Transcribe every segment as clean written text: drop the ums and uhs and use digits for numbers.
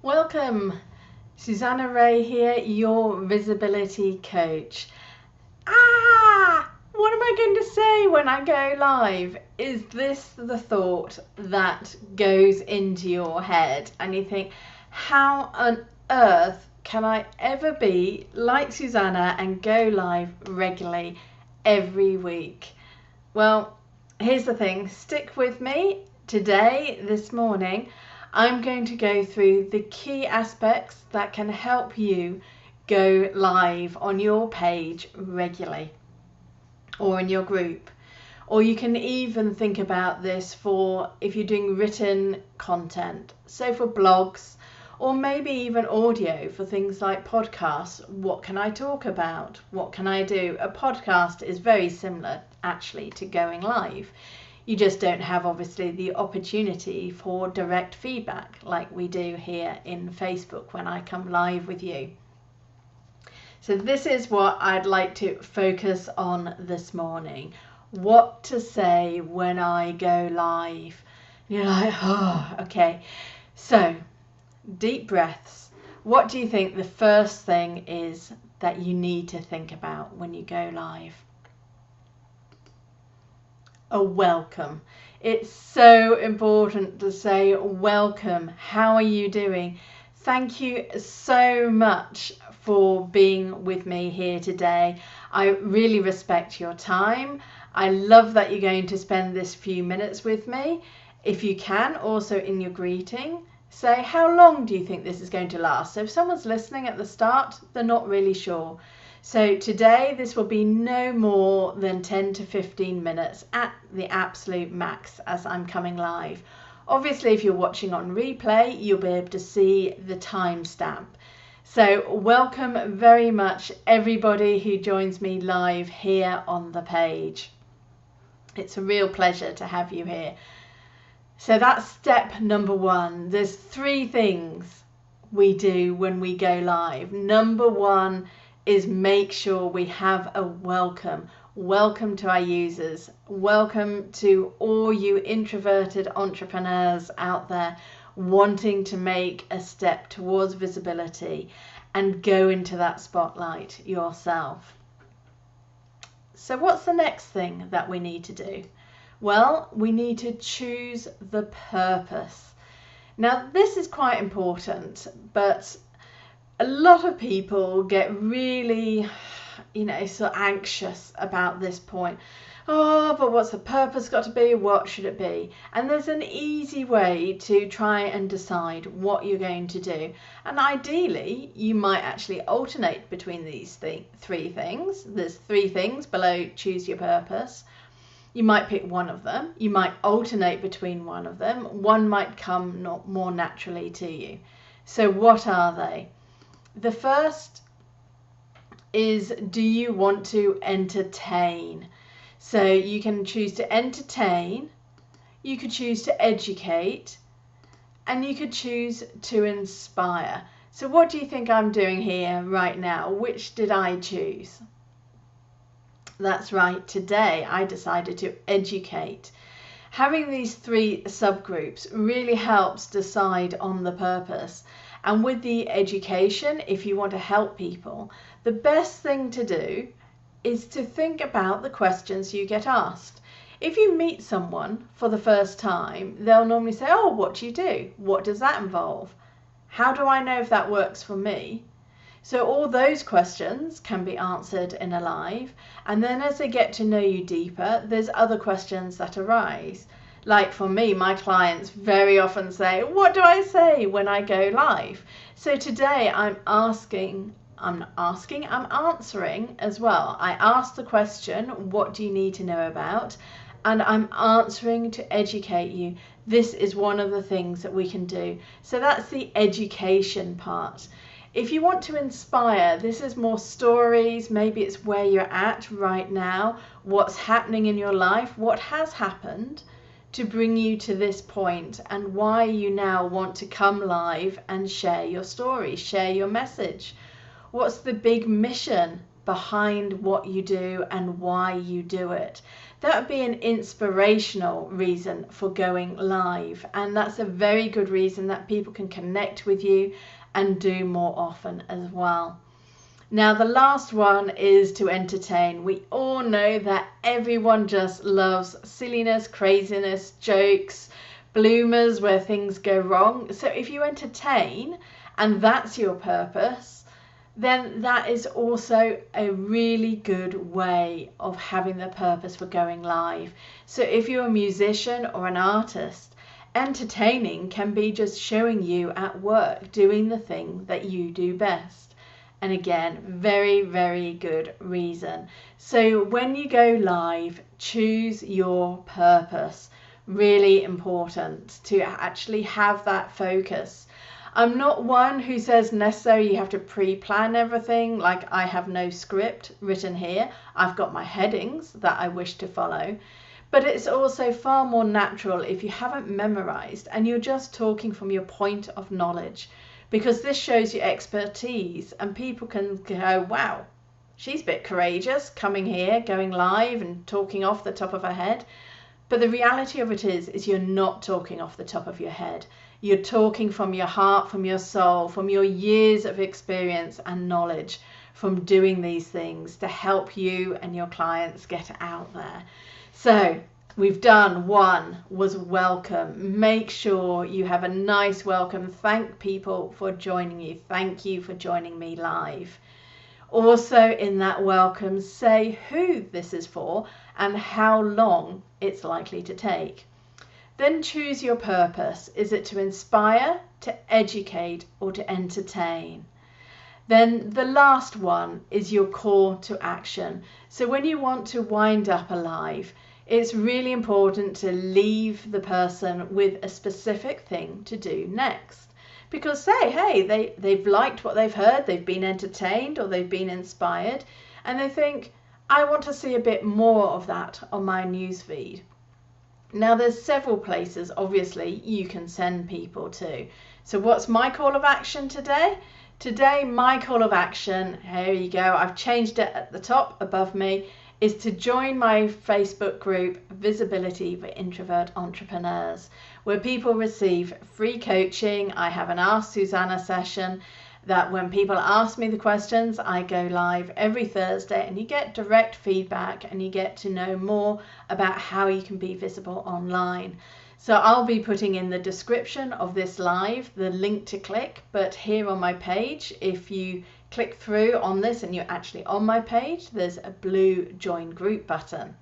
Welcome, Susanna Reay here, your visibility coach. What am I going to say when I go live? Is this the thought that goes into your head and you think, how on earth can I ever be like Susanna and go live regularly every week? Well, here's the thing, stick with me. Today, this morning, I'm going to go through the key aspects that can help you go live on your page regularly or in your group. Or you can even think about this for if you're doing written content, so for blogs or maybe even audio for things like podcasts. What can I talk about? What can I do? A podcast is very similar actually to going live. You just don't have obviously the opportunity for direct feedback like we do here in Facebook when I come live with you. So this is what I'd like to focus on this morning. What to say when I go live. You're like, oh, okay. So deep breaths. What do you think the first thing is that you need to think about when you go live? A welcome. It's so important to say welcome. How are you doing? Thank you so much for being with me here today. I really respect your time. I love that you're going to spend this few minutes with me. If you can, also in your greeting, say how long do you think this is going to last? So if someone's listening at the start, they're not really sure. So today this will be no more than 10 to 15 minutes at the absolute max as I'm coming live. Obviously, if you're watching on replay, you'll be able to see the timestamp. So welcome very much everybody who joins me live here on the page. It's a real pleasure to have you here. So that's step number one. There's 3 things we do when we go live. Number 1 is make sure we have a welcome. Welcome to our users. Welcome to all you introverted entrepreneurs out there wanting to make a step towards visibility and go into that spotlight yourself. So what's the next thing that we need to do? Well, we need to choose the purpose. Now, this is quite important, but a lot of people get really, so anxious about this point. Oh, but what's the purpose got to be? What should it be? And there's an easy way to try and decide what you're going to do. And ideally, you might actually alternate between these 3 things. There's 3 things below choose your purpose. You might pick one of them. You might alternate between one of them. One might come more naturally to you. So what are they? The first is, do you want to entertain? So you can choose to entertain, you could choose to educate, and you could choose to inspire. So what do you think I'm doing here right now? Which did I choose? That's right, today I decided to educate. Having these 3 subgroups really helps decide on the purpose. And with the education, if you want to help people, the best thing to do is to think about the questions you get asked. If you meet someone for the first time, they'll normally say, oh, what do you do? What does that involve? How do I know if that works for me? So all those questions can be answered in a live. And then as they get to know you deeper, there's other questions that arise. Like for me, my clients very often say, what do I say when I go live? So today I'm answering as well. I ask the question, what do you need to know about? And I'm answering to educate you. This is one of the things that we can do. So that's the education part. If you want to inspire, this is more stories. Maybe it's where you're at right now, what's happening in your life, what has happened to bring you to this point, and why you now want to come live and share your story, share your message. What's the big mission behind what you do and why you do it? that would be an inspirational reason for going live. And that's a very good reason that people can connect with you and do more often as well. Now, the last one is to entertain. We all know that everyone just loves silliness, craziness, jokes, bloomers where things go wrong. So if you entertain and that's your purpose, then that is also a really good way of having the purpose for going live. So if you're a musician or an artist, entertaining can be just showing you at work doing the thing that you do best. And again, very, very good reason. So when you go live, choose your purpose. Really important to actually have that focus. I'm not one who says necessarily you have to pre-plan everything. Like, I have no script written here. I've got my headings that I wish to follow. But it's also far more natural if you haven't memorized and you're just talking from your point of knowledge. Because this shows your expertise and people can go, wow, she's a bit courageous coming here, going live and talking off the top of her head. But the reality of it is you're not talking off the top of your head. You're talking from your heart, from your soul, from your years of experience and knowledge from doing these things to help you and your clients get out there. So we've done one was welcome. Make sure you have a nice welcome. Thank people for joining you. Thank you for joining me live. Also in that welcome, say who this is for and how long it's likely to take. Then choose your purpose. Is it to inspire, to educate, or to entertain? Then the last one is your call to action. So when you want to wind up a live, it's really important to leave the person with a specific thing to do next. Because say, hey, they've liked what they've heard, they've been entertained or they've been inspired, and they think, I want to see a bit more of that on my newsfeed. Now there's several places obviously you can send people to. So what's my call of action today? Today my call of action, here you go, I've changed it at the top above me, is to join my Facebook group, Visibility for Introvert Entrepreneurs, where people receive free coaching. I have an Ask Susanna session that when people ask me the questions, I go live every Thursday and you get direct feedback and you get to know more about how you can be visible online. So I'll be putting in the description of this live the link to click, but here on my page, if you click through on this and you're actually on my page, there's a blue join group button.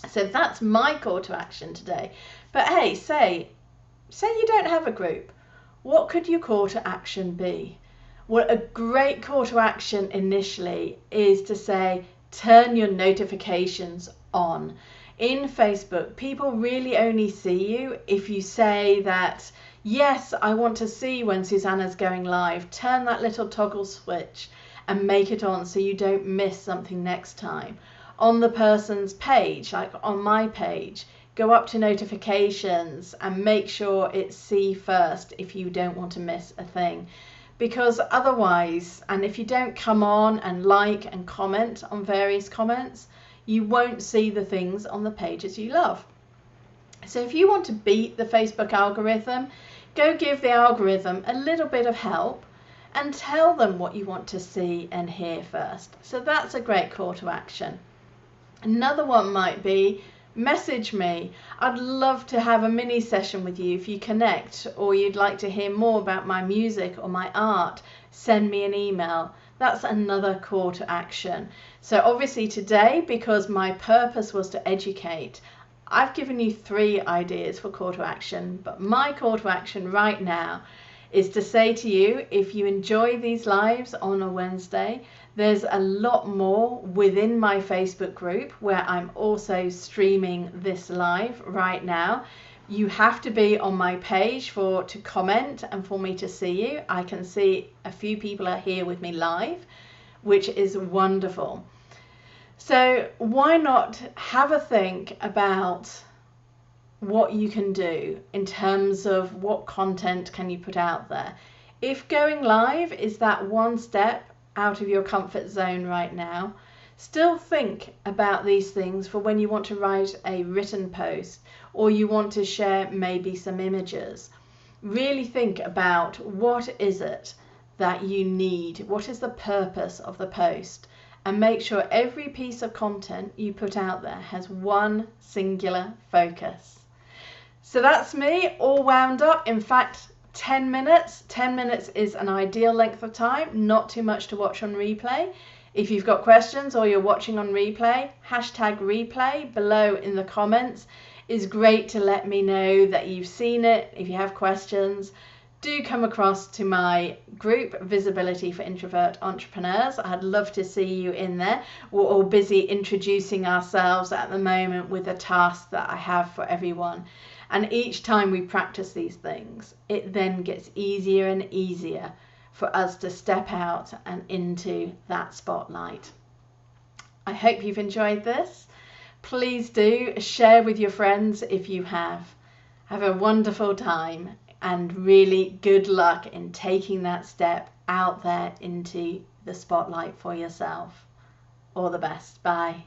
So that's my call to action today. But hey, say you don't have a group. What could your call to action be? Well, a great call to action initially is to say, turn your notifications on. In Facebook, people really only see you if you say that, yes, I want to see when Susanna's going live. Turn that little toggle switch and make it on so you don't miss something next time. On the person's page, like on my page, go up to notifications and make sure it's see first if you don't want to miss a thing. Because otherwise, and if you don't come on and like and comment on various comments, you won't see the things on the pages you love. So if you want to beat the Facebook algorithm, go give the algorithm a little bit of help and tell them what you want to see and hear first. So that's a great call to action. Another one might be, message me. I'd love to have a mini session with you if you connect, or you'd like to hear more about my music or my art, send me an email. That's another call to action. So obviously today, because my purpose was to educate, I've given you 3 ideas for call to action, but my call to action right now is to say to you, if you enjoy these lives on a Wednesday, there's a lot more within my Facebook group where I'm also streaming this live right now. You have to be on my page to comment and for me to see you. I can see a few people are here with me live, which is wonderful. So why not have a think about what you can do in terms of what content can you put out there. If going live is that one step out of your comfort zone right now, Still think about these things for when you want to write a written post or you want to share maybe some images. Really think about what is it that you need, what is the purpose of the post, and make sure every piece of content you put out there has one singular focus. So that's me all wound up. In fact, 10 minutes. 10 minutes is an ideal length of time, not too much to watch on replay. If you've got questions or you're watching on replay, #replay below in the comments is great to let me know that you've seen it. If you have questions, do come across to my group, Visibility for Introvert Entrepreneurs. I'd love to see you in there. We're all busy introducing ourselves at the moment with a task that I have for everyone. And each time we practice these things, it then gets easier and easier for us to step out and into that spotlight. I hope you've enjoyed this. Please do share with your friends if you have. Have a wonderful time and really good luck in taking that step out there into the spotlight for yourself. All the best. Bye.